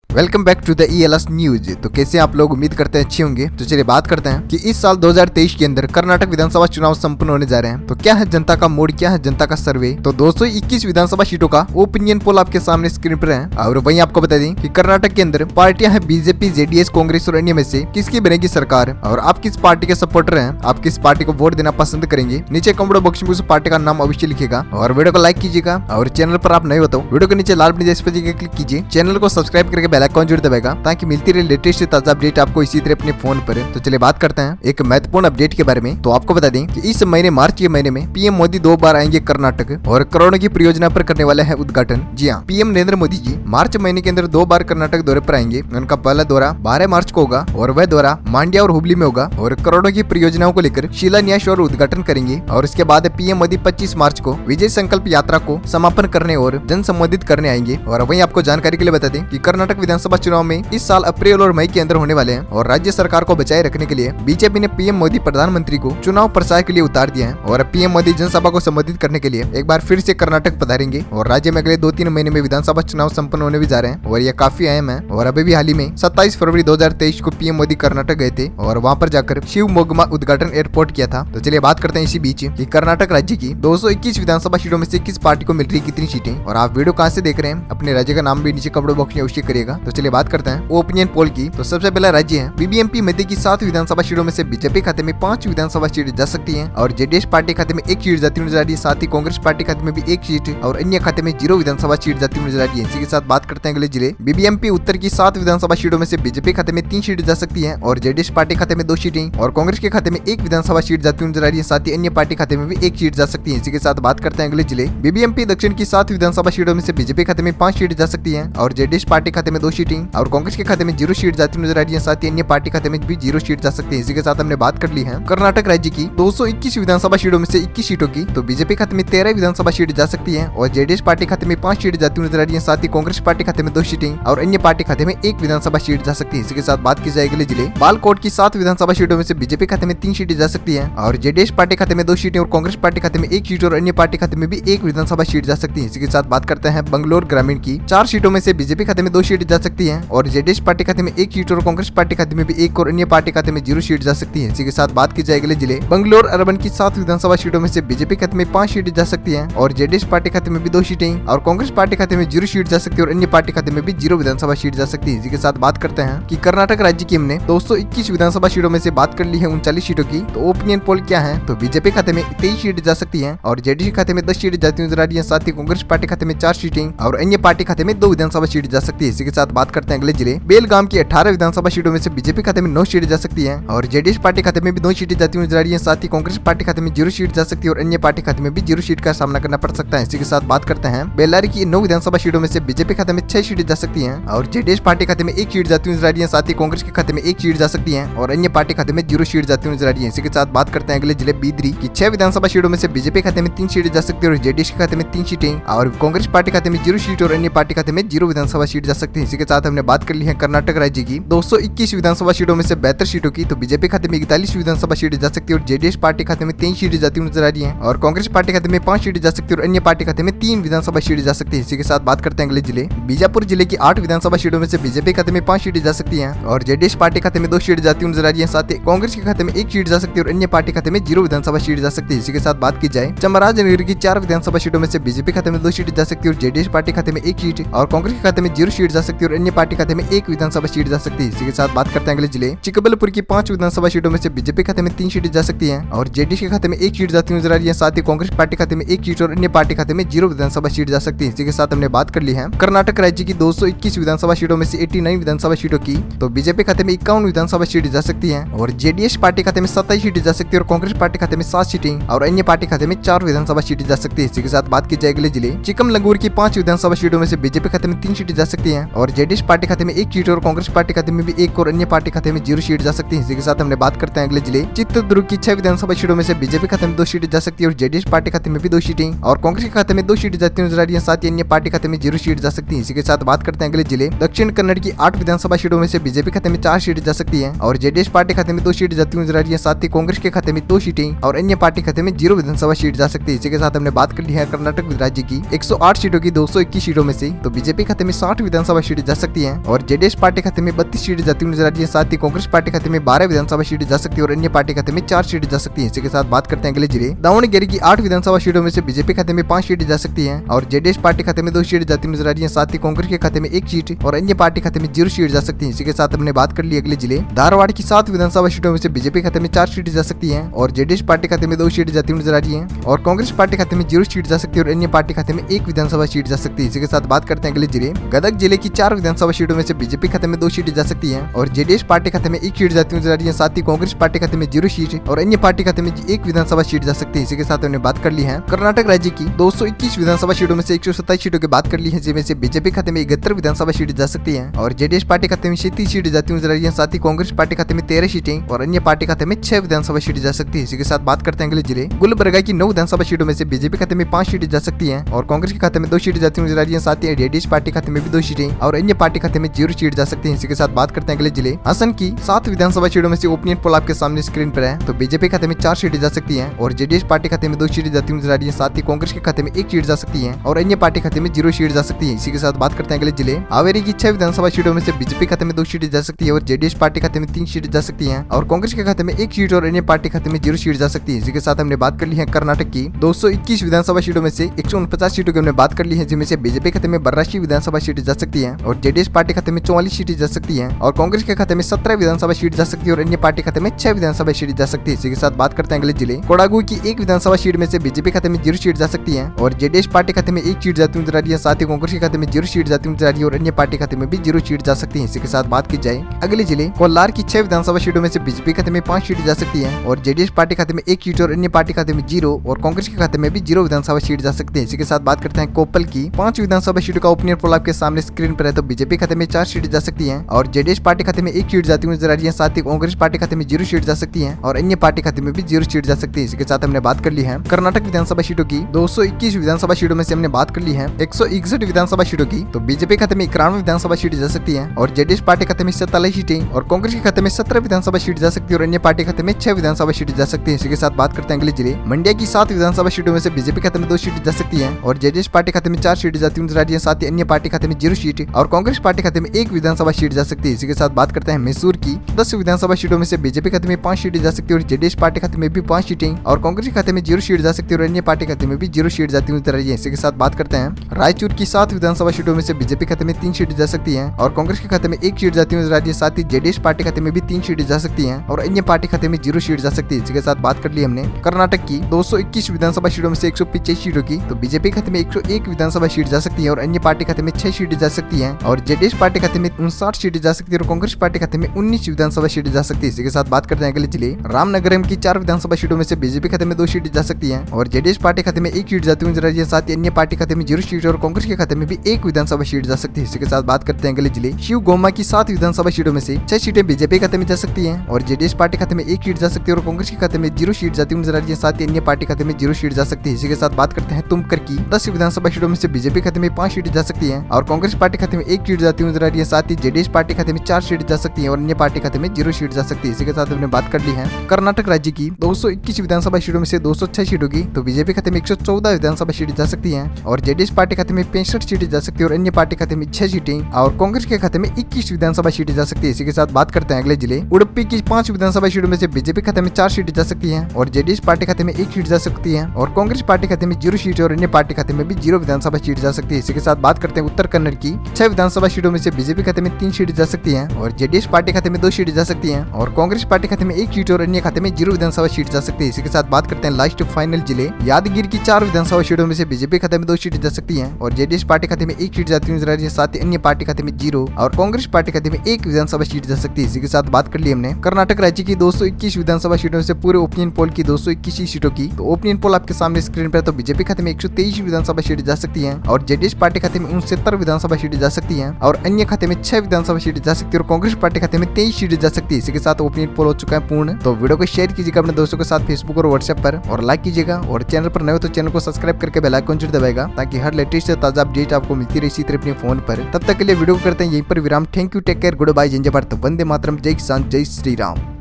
Welcome back to the ELS news. तो कैसे आप लोग, उम्मीद करते हैं अच्छे होंगे। तो चलिए बात करते हैं कि इस साल 2023 के अंदर कर्नाटक विधानसभा चुनाव संपन्न होने जा रहे हैं। तो क्या है जनता का मूड, क्या है जनता का सर्वे। तो 221 विधानसभा सीटों का ओपिनियन पोल आपके सामने स्क्रीन पर है। और वहीं आपको बता दें कि कर्नाटक के अंदर पार्टियां हैं बीजेपी, जेडीएस, कांग्रेस और अन्य में से किसकी बनेगी सरकार और आप किस पार्टी के सपोर्टर हैं, आप किस पार्टी को वोट देना पसंद करेंगे। नीचे कमेंट बॉक्स में उस पार्टी का नाम अवश्य लिखेगा और वीडियो को लाइक कीजिएगा। और चैनल पर आप नए हो तो वीडियो के नीचे लाल बटन इस पर क्लिक कीजिए, चैनल को सब्सक्राइब करके बेल आइकन जरूर दबाएगा ताकि मिलती रहे लेटेस्ट ताजा अपडेट आपको इसी तरह अपने फोन पर। तो चलिए बात करते हैं एक महत्वपूर्ण अपडेट के बारे में। तो आपको बता दें कि इस महीने मार्च के महीने में पीएम मोदी 2 बार आएंगे कर्नाटक और करोड़ों की परियोजना पर करने वाले हैं उद्घाटन। जी हाँ, पीएम नरेंद्र मोदी जी मार्च महीने के अंदर 2 बार कर्नाटक दौरे पर आएंगे। उनका पहला दौरा 12 मार्च को होगा और वह दौरा मांड्या और हुबली में होगा और करोड़ों की परियोजनाओं को लेकर शिलान्यास और उद्घाटन करेंगे। और इसके बाद पीएम मोदी 25 मार्च को विजय संकल्प यात्रा को समापन करने और जन संबोधित करने आएंगे। और वहीं आपको जानकारी के लिए बता दें कि कर्नाटक विधानसभा चुनाव में इस साल अप्रैल और मई के अंदर होने वाले हैं और राज्य सरकार को बचाए रखने के लिए बीजेपी ने पीएम मोदी प्रधानमंत्री को चुनाव प्रचार के लिए उतार दिया है। और पीएम मोदी जनसभा को संबोधित करने के लिए एक बार फिर से कर्नाटक पधारेंगे और राज्य में अगले 2-3 महीने में विधानसभा चुनाव संपन्न होने भी जा रहे हैं और यह काफी अहम है। और अभी भी हाल ही में 27 फरवरी 2023 को पीएम मोदी कर्नाटक गए थे और वहां पर जाकर शिवमोग्गा उद्घाटन एयरपोर्ट किया था। तो चलिए बात करते हैं इसी बीच कि कर्नाटक राज्य की 221 विधानसभा सीटों में से किस पार्टी को मिल रही कितनी सीटें। और आप वीडियो कहां से देख रहे हैं, अपने राज्य का नाम भी नीचे कमेंट बॉक्स में अवश्य करिएगा। तो चलिए बात करते हैं ओपिनियन पोल की। तो सबसे पहला राज्य है बीबीएमपी मध्य की 7 विधानसभा सीटों में से बीजेपी खाते में 5 विधानसभा सीट जा सकती हैं और जेडीएस पार्टी खाते में 1 सीट जाती नजर आ रही है। साथ ही कांग्रेस पार्टी खाते में भी 1 सीट और अन्य खाते में 0 विधानसभा सीट जाती नजर आ रही है। इसी के साथ बात करते हैं अगले जिले। बीबीएमपी उत्तर की 7 विधानसभा सीटों में से बीजेपी खाते में 3 सीट जा सकती है और जेडीएस पार्टी खाते में 2 सीटें और कांग्रेस के खाते में 1 विधानसभा सीट जाती नजर आ रही है। साथ ही अन्य पार्टी खाते में भी 1 सीट जा सकती है। इसी के साथ बात करते हैं अगले जिले। बीबीएमपी दक्षिण की 7 विधानसभा सीटों में से बीजेपी खाते में 5 सीट जा सकती है और जेडीएस पार्टी खाते में 2 सीटें और कांग्रेस के खाते में 0 सीट जाती नजर आ रही है। साथ ही अन्य पार्टी खाते में भी 0 सीट जा सकती है। इसी के साथ हमने बात कर ली है कर्नाटक राज्य की 221 विधानसभा सीटों में से 21 सीटों की। तो बीजेपी खाते में 13 विधानसभा सीट जा सकती है और जेडीएस पार्टी खाते में 5 सीट जाती नजर आ रही है। साथ ही कांग्रेस पार्टी खाते में 2 सीटें और अन्य पार्टी खाते में 1 विधानसभा सीट जा सकती है। इसी के साथ बात की जाएगी जिले। बालकोट की 7 विधानसभा सीटों में से बीजेपी खाते में 3 सीटें जा सकती है और जेडीएस पार्टी खाते में 2 सीटें और कांग्रेस पार्टी खाते में 1 सीट और अन्य पार्टी खाते में भी 1 विधानसभा सीट जा सकती है। इसी के साथ बात करते हैं बंगलोर ग्रामीण की 4 सीटों में से बीजेपी खाते में 2 सीट जा सकती है और जेडीएस पार्टी खाते में 1 सीट और कांग्रेस पार्टी खाते में भी 1 और अन्य पार्टी खाते में 0 सीट जा सकती है। इसी के साथ बात की जाएगी जिले। बंगलोर अर्बन की 7 विधानसभा सीटों में से बीजेपी खाते में 5 सीटें जा सकती हैं और जेडीएस पार्टी खाते में भी 2 सीटें और कांग्रेस पार्टी खाते में 0 सीट जा सकती है और अन्य पार्टी खाते में भी 0 विधानसभा सीट जा सकती है। इसी के साथ बात करते हैं कि कर्नाटक राज्य की हमने 221 विधानसभा सीटों में से बात कर ली है 39 सीटों की। तो ओपिनियन पोल क्या है, तो बीजेपी खाते में 23 सीट जा सकती है और जेडीएस खाते में 10 सीट जाती नजर आ रही है। साथ ही कांग्रेस पार्टी खाते में 4 सीटें और अन्य पार्टी खाते में 2 विधानसभा सीट जा सकती है। इसी के साथ बात करते हैं अगले जिले। बेलगाम की 18 विधानसभा सीटों में से बीजेपी खाते में 9 सीट जा सकती है और जेडीएस पार्टी खाते में भी 2 सीटें जाती नजर आ रही है। साथ ही कांग्रेस पार्टी खाते में 0 सीट जा सकती है और अन्य पार्टी खाते में भी 0 सीट का सामना करना पड़ सकता है। इसी के साथ बात करते हैं बेल्लारी की 9 विधानसभा सीटों में से बीजेपी खाते में 6 सीटें जा सकती हैं और जेडीएस पार्टी खाते में 1 सीट जाती नजर आ रही है। साथ ही कांग्रेस के खाते में 1 सीट जा सकती है और अन्य पार्टी खाते में 0 सीट जाती नजर आ रही है। इसी के साथ बात करते हैं अगले जिले बीदरी की 6 विधानसभा सीटों में से बीजेपी खाते में 3 सीटें जा सकती है और जेडीएस के खाते में 3 सीटें और कांग्रेस पार्टी खाते में 0 सीट और अन्य पार्टी खाते में 0 विधानसभा सीट जा सकती है। इसी के साथ हमने बात कर ली है कर्नाटक राज्य की 221 विधानसभा सीटों में से 72 सीटों की। तो बीजेपी खाते में 41 विधानसभा सीट जा सकती है और जेडीएस पार्टी खाते में 3 सीटें जाती नजर आ रही है और कांग्रेस पार्टी खाते में 5 सीटें जा सकती है और अन्य पार्टी खाते में 3 विधानसभा सीट जा सकती है। इसी के साथ बात करते हैं अगले जिले। बीजापुर जिले की 8 विधानसभा सीटों में से बीजेपी खाते में 5 सीटें जा सकती है और जेडीएस पार्टी खाते में 2 सीट जाती नजर आ रही है। साथ ही कांग्रेस के खाते में 1 सीट जा सकती है और अन्य पार्टी खाते में 0 विधानसभा सीट जा सकती है। इसी के साथ बात की जाए चामराजनगर की 4 विधानसभा सीटों में से बीजेपी खाते में 2 सीट जा सकती है और जेडीएस पार्टी खाते में 1 सीट और कांग्रेस के खाते में 0 सीट जा सकती है और अन्य पार्टी खाते में 1 विधानसभा सीट जा सकती है। इसी के साथ बात करते हैं अगले जिले। चिकबलपुर की 5 विधानसभा सीटों में से बीजेपी खाते में 3 सीटें जा सकती है और जेडीएस के खाते में 1 सीट जाती नजर आ रही है। साथ ही कांग्रेस पार्टी खाते में 1 सीट और अन्य पार्टी खाते में 0 विधानसभा सीट जा सकती है। इसी के साथ हमने बात कर ली है कर्नाटक राज्य की 221 विधानसभा सीटों में से 89 विधानसभा सीटों की। तो बीजेपी खाते में 51 विधानसभा सीट जा सकती है और जेडीएस पार्टी खाते में 27 सीटें जा सकती है और कांग्रेस पार्टी खाते में 7 सीटें और अन्य पार्टी खाते में 4 विधानसभा सीटें जा सकती है। इसी के साथ बात की जाए अगले जिले। चिकमगलूर की 5 विधानसभा सीटों में से बीजेपी खाते में 3 सीटें जा सकती है और जेडीएस पार्टी खाते में 1 सीट और कांग्रेस पार्टी खाते में भी 1 और अन्य पार्टी खाते में 0 सीट जा सकती है। इसी के साथ हमने बात करते हैं अगले जिले। चित्रदुर्ग की 6 विधानसभा सीटों में से बीजेपी खाते में 2 सीटें जा सकती है और जेडीएस पार्टी खाते में भी 2 सीटें और कांग्रेस के खाते में 2 सीटें जाती नजर आ रही है। साथ ही अन्य पार्टी खाते में 0 सीट जा सकती है। इसी के साथ बात करते हैं अगले जिले। दक्षिण कन्नड़ की 8 विधानसभा सीटों में से बीजेपी खाते में 4 सीटें जा सकती है और जेडीएस पार्टी खाते में 2 सीटें जाती नजर आ रही है। साथ ही कांग्रेस के खाते में 2 सीटें और अन्य पार्टी खाते में 0 विधानसभा सीट जा सकती है। इसी के साथ हमने बात कर ली है कर्नाटक राज्य की 108 सीटों की 221 सीटों में से। तो बीजेपी खाते में 60 विधानसभा सीट सीटें जा सकती है और जेडीएस पार्टी खाते में 32 सीटें जाती हुई नजर आ रही है। साथ ही कांग्रेस पार्टी खाते में 12 विधानसभा सीटें जा सकती है और अन्य पार्टी खाते में 4 सीटें जा सकती है। इसी के साथ बात करते हैं अगले जिले दावणगेरे की 8 विधानसभा सीटों में से बीजेपी खाते में 5 सीटें जा सकती है और जेडीएस पार्टी खाते में 2 सीटें जाती हुई नजर आ रही है। साथ ही कांग्रेस के खाते में 1 सीट और अन्य पार्टी खाते में 0 सीट जा सकती है। इसी के साथ हमने बात कर ली अगले जिले धारवाड़ की 7 विधानसभा सीटों में से बीजेपी खाते में 4 सीटें जा सकती है और जेडीएस पार्टी खाते में 2 सीटें जाती हुई नजर आ रही है और कांग्रेस पार्टी खाते में 0 सीट जा सकती है और अन्य पार्टी खाते में 1 विधानसभा सीट जा सकती है। इसी के साथ बात करते हैं अगले जिले गदग जिले की 4 विधानसभा सीटों में से बीजेपी खाते में 2 सीटें जा सकती है और जेडीएस पार्टी खाते में 1 सीट जाती हुई नजर आ रही है। साथ ही कांग्रेस पार्टी खाते में 0 सीट और अन्य पार्टी खाते में 1 विधानसभा सीट जा सकती है। इसी के साथ हमने बात कर ली है कर्नाटक राज्य की 221 विधानसभा सीटों में से 127 सीटों की बात कर ली है, जिनमें से बीजेपी खाते में 71 विधानसभा सीटें जा सकती है और जेडीएस पार्टी खाते में 37 सीटें जाती हुई नजर आ रही है। साथ ही कांग्रेस पार्टी खाते में 13 सीटें और अन्य पार्टी खाते में 6 विधानसभा सीटें जा सकती है। इसी के साथ बात करते हैं अगले जिले गुलबर्गा की 9 विधानसभा सीटों में से बीजेपी खाते में 5 सीटें जा सकती है और कांग्रेस के खाते में 2 सीटें जाती हुई नजर आ रही है। साथ ही जेडीएस पार्टी खाते में भी 2 सीटें और अन्य पार्टी खाते में 0 सीट जा सकती है। इसी के साथ बात करते हैं अगले जिले असम की 7 विधानसभा सीटों में से ओपिनियन पोल आपके सामने स्क्रीन पर है। तो बीजेपी खाते में 4 सीटें जा सकती है और जेडीएस पार्टी खाते में 2 सीटें जाती हुई नजर आ रही है। साथ ही कांग्रेस के खाते में 1 सीट जा सकती है और अन्य पार्टी खाते में 0 सीट जा सकती है। इसी के साथ बात करते हैं अगले जिले हावेरी की 6 विधानसभा सीटों में से बीजेपी खाते में 2 सीटें जा सकती है और जेडीएस पार्टी खाते में 3 सीटें जा सकती है और कांग्रेस के खाते में 1 सीट और अन्य पार्टी खाते में 0 सीट जा सकती है। इसी के साथ हमने बात कर ली है कर्नाटक की 221 विधानसभा सीटों में से 149 सीटों की हमने बात कर ली है, जिनमें से बीजेपी खाते में 82 विधानसभा सीटें जा सकती है और जेडीएस पार्टी खाते में 44 सीटें जा सकती है और कांग्रेस के खाते में 17 विधानसभा सीट जा सकती है और अन्य पार्टी खाते में 6 विधानसभा सीट जा सकती है। इसी के साथ बात करते हैं अगले जिले कोडागु की 1 विधानसभा सीट में से बीजेपी खाते में 0 सीट जा सकती है और जेडीएस पार्टी खाते में 1 सीट जाती हुई नजर आ रही है। साथ ही कांग्रेस के खाते में 0 सीट जाती हुई नजर आ रही है और अन्य पार्टी खाते में भी 0 सीट जा सकती है। इसी के साथ बात की जाए अगले जिले कोलार की 6 विधानसभा सीटों में से बीजेपी खाते में 5 सीट जा सकती है और जेडीएस पार्टी खाते में 1 सीट और अन्य पार्टी खाते में 0 और कांग्रेस के खाते में भी 0 विधानसभा सीट जा सकते हैं। इसी के साथ बात करते हैं कोप्पल की 5 विधानसभा सीटों का ओपिनियन पोल आपके सामने स्क्रीन पर है। तो बीजेपी खाते में 4 सीट जा सकती है और जेडीएस पार्टी खाते में 1 सीट जाती हुई नजर आ रही है। साथ ही कांग्रेस पार्टी खाते में 0 सीट जा सकती है और अन्य पार्टी खाते में भी 0 सीट जा सकती है। इसके साथ हमने बात कर ली है कर्नाटक विधानसभा सीटों की 221 विधानसभा सीटों में से हमने बात कर ली है 161 विधानसभा सीटों की। तो बीजेपी खाते में 91 विधानसभा सीट जा सकती है और जेडीएस पार्टी खाते में 47 सीटें और कांग्रेस के खाते में 17 विधानसभा सीट जा सकती है और अन्य पार्टी खाते में 6 विधानसभा सीट जा सकती है। इसी के साथ बात करते हैं अगले जिले मंड्या की 7 विधानसभा सीटों में से बीजेपी खाते में 2 सीट जा सकती है और जेडीएस पार्टी खाते में 4 सीट जाती हुई नजर आ रही है। साथ ही अन्य पार्टी खाते में 0 सीट और कांग्रेस पार्टी खाते में 1 विधानसभा सीट जा सकती है। इसी के साथ बात करते हैं मैसूर की 10 विधानसभा सीटों में से बीजेपी खाते में 5 सीटें जा सकती है और जेडीएस पार्टी खाते में भी 5 सीटें और कांग्रेस के खाते में 0 सीट जा सकती है और अन्य पार्टी खाते में भी 0 सीट जाती हुई नजर आ रही है। इसी के साथ बात करते हैं रायचूर की 7 विधानसभा सीटों में से बीजेपी खाते में 3 सीटें जा सकती है और कांग्रेस के खाते में 1 सीट जाती हुई नजर आ रही है। साथ ही जेडीएस पार्टी खाते में भी 3 सीटें जा सकती है और अन्य पार्टी खाते में 0 सीट जा सकती है। इसी के साथ बात कर ली हमने कर्नाटक की 221 विधानसभा सीटों में से 185 सीटों की। तो बीजेपी खाते में 101 विधानसभा सीट जा सकती है और अन्य पार्टी खाते में 6 सीटें जा सकती है और जेडीएस पार्टी खाते में 59 सीटें जा सकती है और कांग्रेस पार्टी खाते में 19 विधानसभा सीटें जा सकती है। इसी के साथ बात करते हैं अगले जिले रामनगरम की 4 विधानसभा सीटों में से बीजेपी खाते में 2 सीटें जा सकती है और जेडीएस पार्टी खाते में 1 सीट जाती हुई नजर आ रही है। साथ ही अन्य पार्टी खाते में 0 सीट और कांग्रेस के खाते में भी 1 विधानसभा सीट जा सकती है। इसी के साथ बात करते हैं अगले जिले शिवगोमा की 7 विधानसभा सीटों में से 6 सीटें बीजेपी खाते में जा सकती है और जेडीएस पार्टी खाते में 1 सीट जा सकती है और कांग्रेस के खाते में 0 सीट जाती हुई नजर आ रही है। साथ ही अन्य पार्टी खाते में 0 सीट जा सकती है। इसी के साथ बात करते हैं तुमकर की 10 विधानसभा सीटों में से बीजेपी खाते में 5 सीटें जा सकती है और कांग्रेस पार्टी खाते में 1 सीट जाती हुई नजर आ रही है। साथ ही जेडीएस पार्टी खाते में 4 सीट जा सकती है और अन्य पार्टी खाते में 0 सीट जा सकती है। इसी के साथ हमने बात कर ली है कर्नाटक राज्य की 221 विधानसभा सीटों में से 206 सीटों की। तो बीजेपी खाते में 114 विधानसभा सीटें जा सकती है और जेडीएस पार्टी खाते में 65 सीटें जा सकती है और अन्य पार्टी खाते में 6 सीटें और कांग्रेस के खाते में 21 विधानसभा सीटें जा सकती है। इसी के साथ बात करते हैं अगले जिले उडुपी की 5 विधानसभा सीटों में से बीजेपी खाते में 4 सीटें जा सकती है और जेडीएस पार्टी खाते में 1 सीट जा सकती है और कांग्रेस पार्टी खाते में 0 सीट और अन्य पार्टी खाते में भी 0 विधानसभा सीट जा सकती है। इसी के साथ बात करते हैं उत्तर कन्नड़ की 6 विधानसभा सीटों में से बीजेपी खाते में 3 सीटें जा सकती है और जेडीएस पार्टी खाते में 2 सीटें जा सकती है और कांग्रेस पार्टी खाते में 1 सीट और अन्य खाते में 0 विधानसभा सीट जा सकती है। इसी के साथ बात करते हैं लास्ट फाइनल जिले यादगिर की 4 विधानसभा सीटों में से बीजेपी खाते में 2 सीटें जा सकती है और जेडीएस पार्टी खाते में 1 सीट जाती हुई नजर आ रही है। साथ ही अन्य पार्टी खाते में 0 और कांग्रेस पार्टी खाते में 1 विधानसभा सीट जा सकती है। इसी के साथ बात कर ली हमने कर्नाटक राज्य की 221 विधानसभा सीटों से पूरे ओपिनियन पोल की 221 सीटों की। तो ओपिनियन पोल आपके सामने स्क्रीन पर। तो बीजेपी खाते में 123 विधानसभा सीटें जा सकती है और जेडीएस पार्टी खाते में 69 विधानसभा सीटें जा सकती है और अन्य खाते में 6 विधानसभा सीटें जा सकती है और कांग्रेस पार्टी खाते में 23 सीटें जा सकती है। इसी के साथ ओपिनियन पोल हो चुका है पूर्ण। तो वीडियो को शेयर कीजिएगा अपने दोस्तों के साथ फेसबुक और व्हाट्सएप पर और लाइक कीजिएगा और चैनल पर नए हो तो चैनल को सब्सक्राइब करके बेल आइकन जरूर दबाएगा ताकि हर लेटेस्ट ताजा अपडेट आपको मिलती रहे इसी तरह अपने फोन पर। तब तक के लिए वीडियो को करते हैं यहीं पर विराम। Thank you, take care, good bye, जय भारत, वंदे मातरम, जय किसान, जय श्री राम।